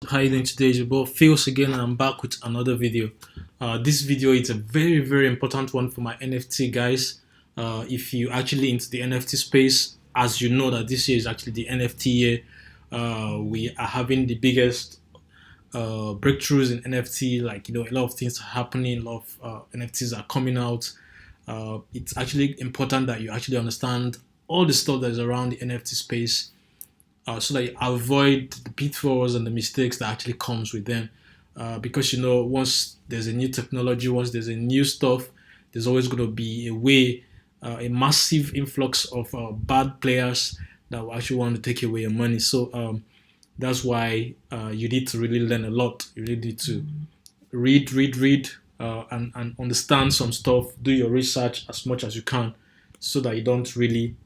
How you doing today? It's your boy Phils again, and I'm back with another video. This video is a very important one for my NFT guys. If you actually into the NFT space, as you know that this year is actually the NFT year. We are having the biggest breakthroughs in NFT. Like a lot of things are happening. A lot of NFTs are coming out. It's actually important that you actually understand all the stuff that is around the NFT space so that you avoid the pitfalls and the mistakes that actually comes with them. Because once there's a new technology, once there's a new stuff, there's always going to be a way, a massive influx of bad players that will actually want to take away your money. So that's why you need to really learn a lot. You really need to read, and understand some stuff. Do your research as much as you can, so that you don't really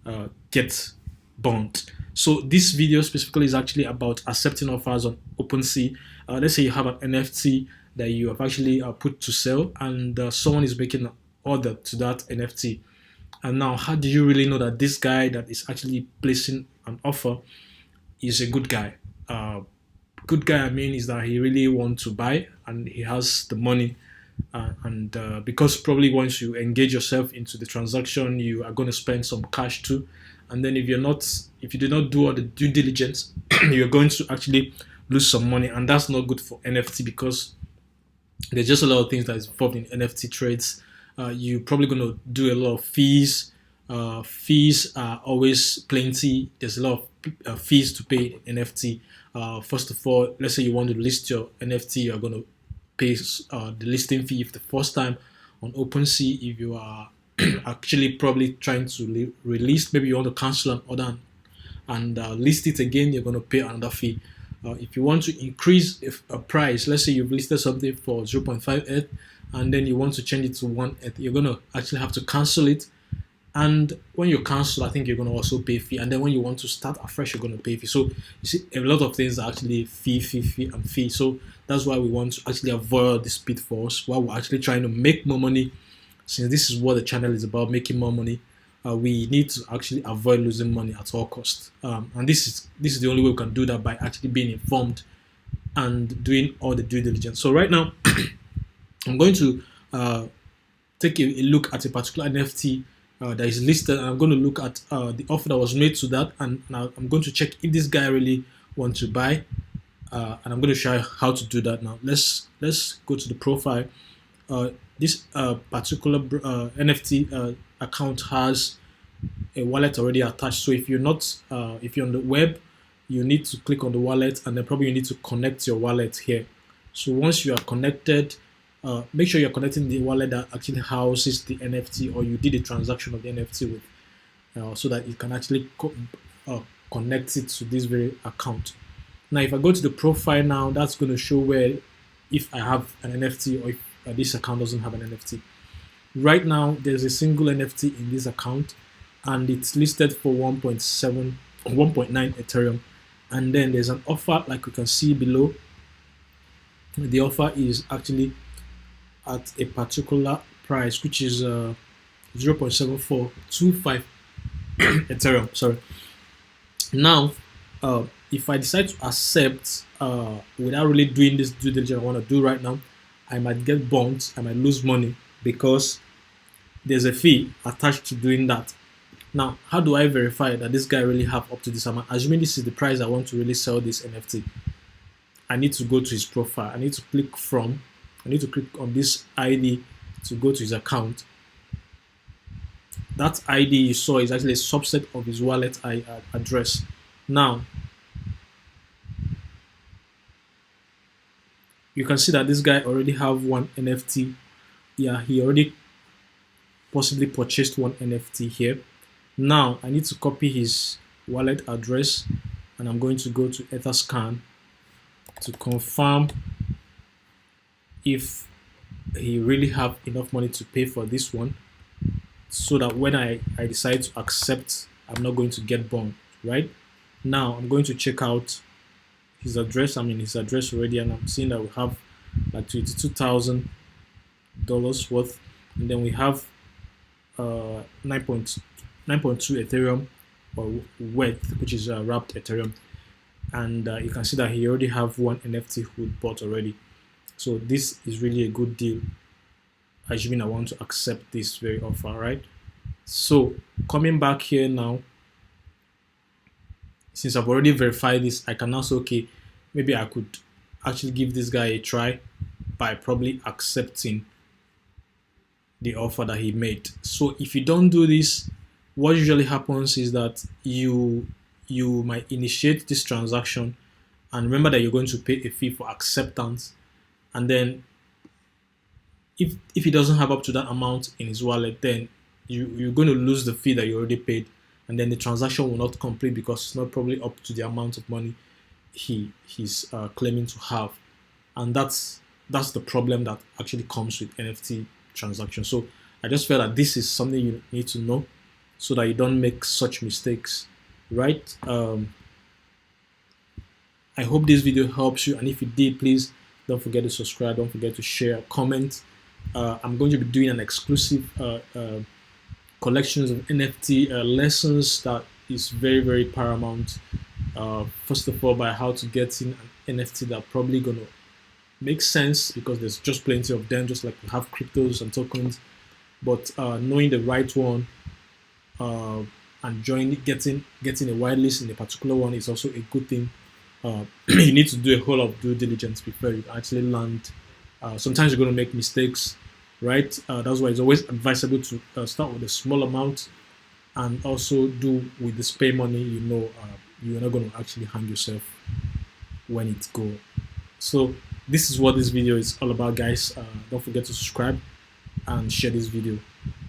get burnt. So this video specifically is actually about accepting offers on Opensea. Let's say you have an NFT that you have actually put to sell, and someone is making an order to that NFT. And now, how do you really know that this guy that is actually placing an offer is a good guy? Good guy, I mean, is that he really wants to buy and he has the money. And because probably once you engage yourself into the transaction, you are going to spend some cash too. And then if you do not do all the due diligence, you're going to actually lose some money, and that's not good for NFT because there's just a lot of things that is involved in NFT trades. You're probably going to do a lot of fees. Fees are always plenty. There's a lot of fees to pay in NFT. First of all, let's say you want to list your NFT, you're going to pay the listing fee if the first time on OpenSea. If you are actually probably trying to release, maybe you want to cancel an order and list it again, you're going to pay another fee. If you want to increase a price, let's say you've listed something for 0.5 ETH and then you want to change it to 1 ETH, you're going to actually have to cancel it. And when you cancel, I think you're going to also pay fee. And then when you want to start afresh, you're going to pay fee. So you see, a lot of things are actually fee. So that's why we want to actually avoid these pitfalls while we're actually trying to make more money. Since this is what the channel is about, making more money, we need to actually avoid losing money at all costs. And this is the only way we can do that, by actually being informed and doing all the due diligence. So right now, I'm going to take a look at a particular NFT that is listed, and I'm going to look at the offer that was made to that, and I'm going to check if this guy really wants to buy, and I'm going to show you how to do that now. Let's go to the profile. This particular NFT account has a wallet already attached. So if you're on the web, you need to click on the wallet, and then probably you need to connect your wallet here. So once you are connected, make sure you're connecting the wallet that actually houses the NFT, or you did a transaction of the NFT with, so that you can actually connect it to this very account. Now, if I go to the profile now, that's going to show where if I have an NFT or if this account doesn't have an NFT. Right now, there's a single NFT in this account, and it's listed for 1.9 Ethereum. And then there's an offer, like you can see below. The offer is actually at a particular price, which is 0.7425 Ethereum. Sorry. Now, if I decide to accept without really doing this due diligence I want to do right now, I might get bumped, I might lose money because there's a fee attached to doing that. Now, how do I verify that this guy really have up to this amount? Assuming this is the price I want to really sell this NFT, I need to go to his profile. I need to click on this ID to go to his account. That ID you saw is actually a subset of his wallet address. Now, you can see that this guy already have one NFT. Yeah, he already possibly purchased one NFT here. Now, I need to copy his wallet address, and I'm going to go to Etherscan to confirm if he really have enough money to pay for this one, so that when I decide to accept, I'm not going to get burned. Right now, I'm going to check out his address. I'm in his address already, and I'm seeing that we have like $22,000 worth, and then we have 9.2 Ethereum or worth, which is wrapped Ethereum. and you can see that he already have one NFT who bought already. So this is really a good deal, assuming I want to accept this very offer, right? So coming back here now, since I've already verified this, I can now say, okay, maybe I could actually give this guy a try by probably accepting the offer that he made. So if you don't do this, what usually happens is that you might initiate this transaction, and remember that you're going to pay a fee for acceptance, and then if he doesn't have up to that amount in his wallet, then you're going to lose the fee that you already paid, and then the transaction will not complete because it's not probably up to the amount of money he's claiming to have, and that's the problem that actually comes with NFT transactions. So I just felt that this is something you need to know so that you don't make such mistakes, right? I hope this video helps you, and if it did, please don't forget to subscribe, don't forget to share, comment. I'm going to be doing an exclusive collections of NFT lessons that is very, very paramount. First of all, by how to get in an NFT that probably gonna make sense, because there's just plenty of them, just like we have cryptos and tokens. But knowing the right one and getting a whitelist in a particular one is also a good thing. You need to do a whole lot of due diligence before you actually land. Sometimes you're going to make mistakes, right? That's why it's always advisable to start with a small amount, and also do with the spare money. You're not going to actually hang yourself when it goes. So this is what this video is all about, guys. Don't forget to subscribe and share this video.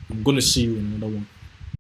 I'm going to see you in another one.